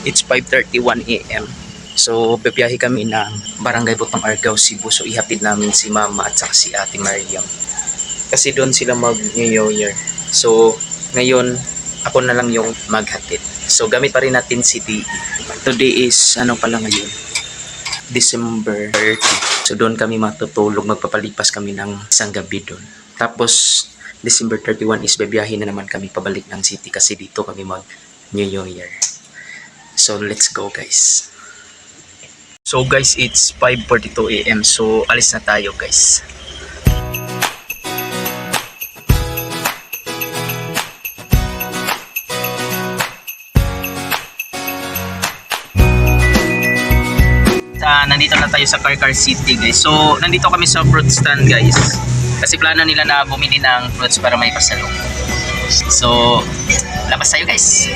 It's 5:31 AM. So, bibiyahe kami ng Barangay Butong Argao, Cebu. So, ihatid namin si Mama at saka si Ate Mariam. Kasi doon sila mag-New Year. So, ngayon, ako na lang yung maghatid. So, gamit pa rin natin si DE. Today is, ano pala ngayon? December 30. So, doon kami matutulog. Magpapalipas kami ng isang gabi doon. Tapos, December 31 is bibiyahe na naman kami pabalik ng city kasi dito kami mag-New Year. So, let's go guys. So guys, it's 5:42 AM. So, alis na tayo guys. Nandito na tayo sa Car City guys. So, nandito kami sa fruit stand guys. Kasi plano nila na bumili ng fruits para may pasalong. So, labas tayo guys.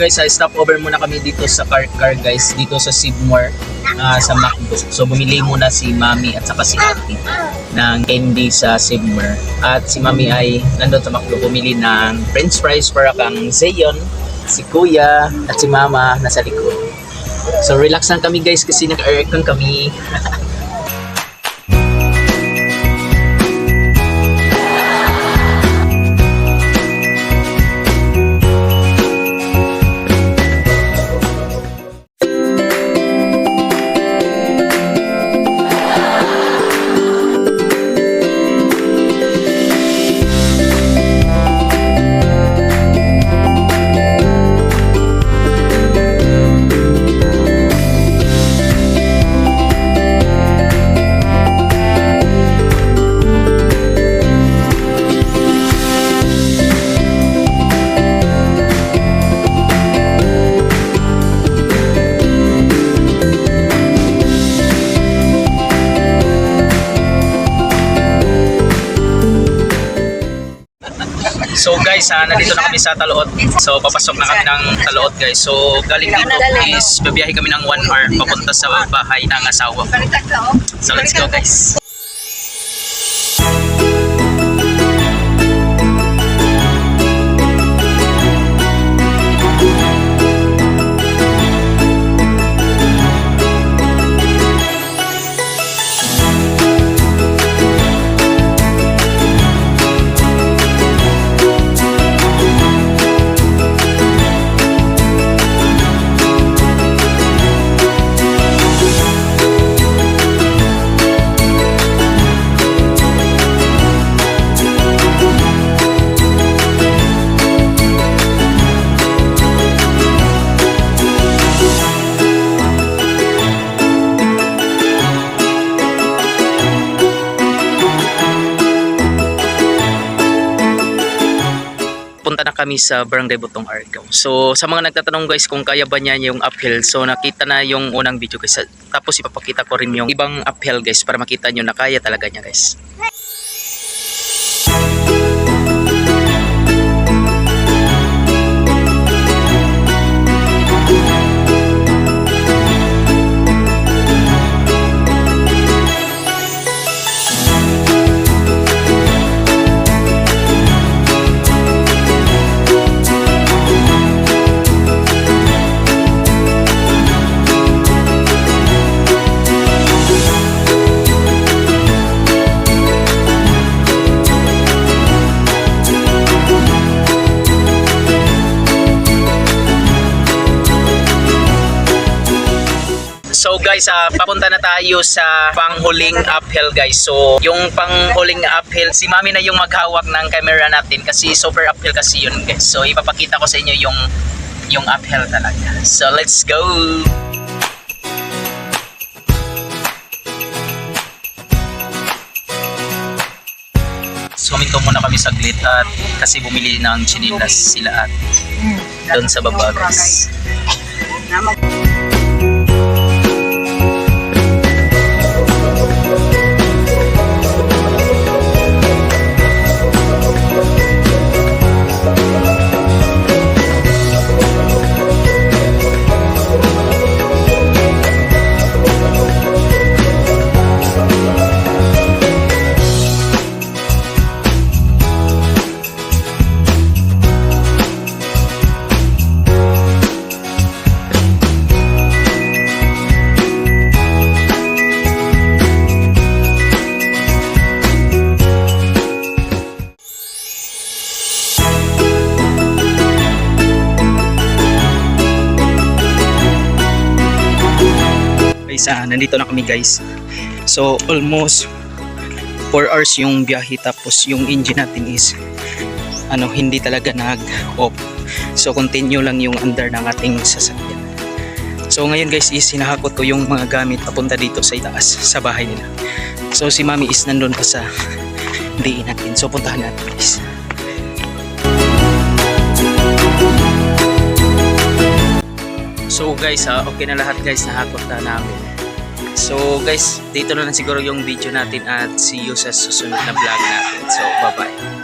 Guys, stop over muna kami dito sa car guys, dito sa Sibmore, sa McDo. So bumili muna si Mami at saka si Ate ng candy sa Sibmore. At si Mami ay nandun sa McDo bumili ng french fries para kang Zayon, si Kuya at si Mama nasa likod. So relax lang kami guys kasi naka-aircon kami. So guys, nandito na kami sa Taloot. So papasok na kami ng Taloot guys. So galing dito is babiyahe kami ng 1 hour papunta sa bahay ng asawa ko. So let's go guys. Punta na kami sa Barangay Butong Argao. So sa mga nagtatanong guys kung kaya ba niya yung uphill, so nakita na yung unang video guys. Tapos ipapakita ko rin yung ibang uphill guys para makita nyo na kaya talaga niya guys. So guys, papunta na tayo sa panghuling uphill guys. So yung panghuling uphill, si Mami na yung maghawak ng camera natin kasi super uphill kasi yun guys. So ipapakita ko sa inyo yung uphill talaga. So let's go! So huminto muna kami saglit at kasi bumili ng chinilas sila at doon sa baba guys. guys, nandito na kami guys. So almost 4 hours yung biyahe, tapos yung engine natin is hindi talaga nag-off. So continue lang yung under ng ating sasakyan. So ngayon guys is hinahakot ko yung mga gamit papunta dito sa itaas sa bahay nila. So si Mami is nandun pa sa diin natin. So puntahan natin guys. So guys, okay na lahat guys, nahakot na namin. So guys, dito na lang siguro yung video natin at see you sa susunod na vlog natin. So bye bye.